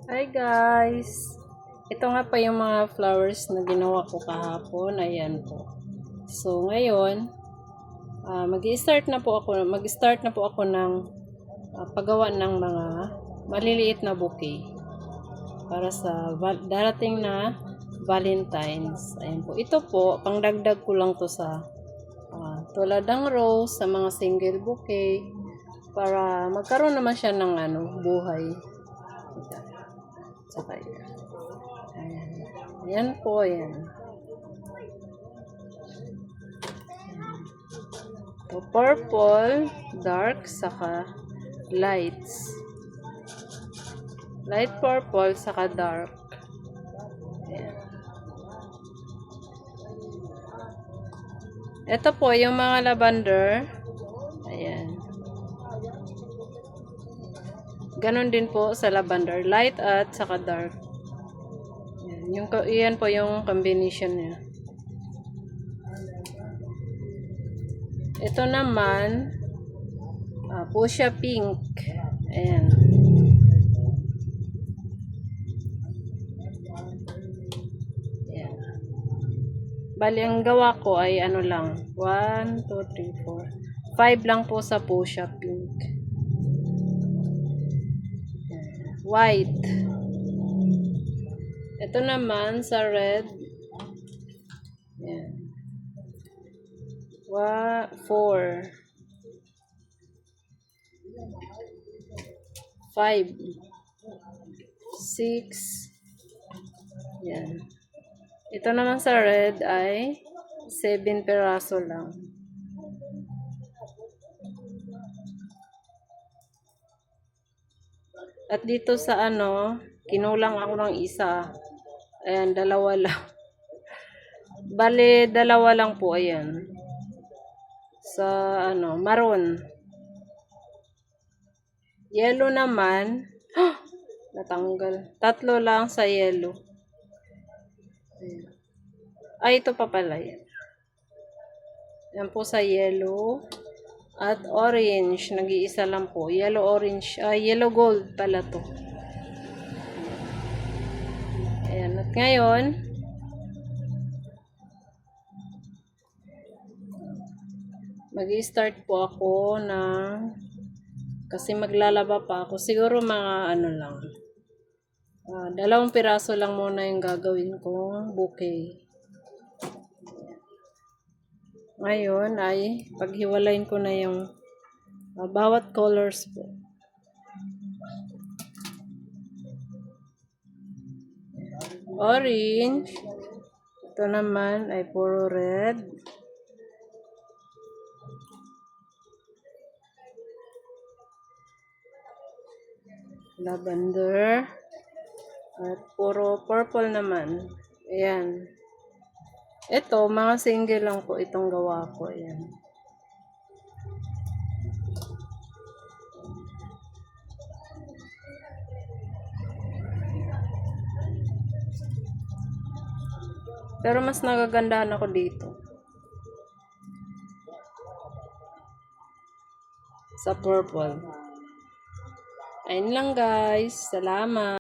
Hi guys! Ito nga pa yung mga flowers na ginawa ko kahapon. Ayan po. So ngayon, mag-start na po ako ng paggawa ng mga maliliit na bouquet para sa darating na Valentine's. Ayan po. Ito po, pangdagdag ko lang to sa tulad ng rose sa mga single bouquet para magkaroon naman siya ng buhay. Saka yan. Ayan. Yan po, yan. So, purple, dark, saka lights. Light purple, saka dark. Ayan. Ito po, yung mga lavender. Ayan. Ganon din po sa lavender. Light at saka dark. Yan po yung combination niya. Ito naman, fuchsia pink. Ayan. Ayan. Bali, ang gawa ko ay ano lang. 1, 2, 3, 4. 5 lang po sa fuchsia pink. White. Ito naman sa red. Ayan. 4. 5. 6. Yan. Ito naman sa red ay 7 peraso lang. At dito sa kinulang ako ng isa. Ayan, 2 lang. Bale, 2 lang po, ayan. Sa maroon. Yellow naman, natanggal. 3 lang sa yellow. Ayan. Ay, ito pa pala yan. Yan po sa yellow. At orange, nag-iisa lang po. Yellow orange, yellow gold pala to. Ayan, at ngayon, mag-i-start po ako kasi maglalaba pa ako. Siguro mga lang. 2 piraso lang muna yung gagawin kong bouquet. Ngayon ay paghiwalayin ko na yung bawat colors po. Orange. Ito naman ay puro red. Lavender. At puro purple naman. Ayan. Ito, mga single lang po itong gawa ko. Ayan. Pero mas nagagandahan ako dito. Sa purple. Ayun lang guys. Salamat.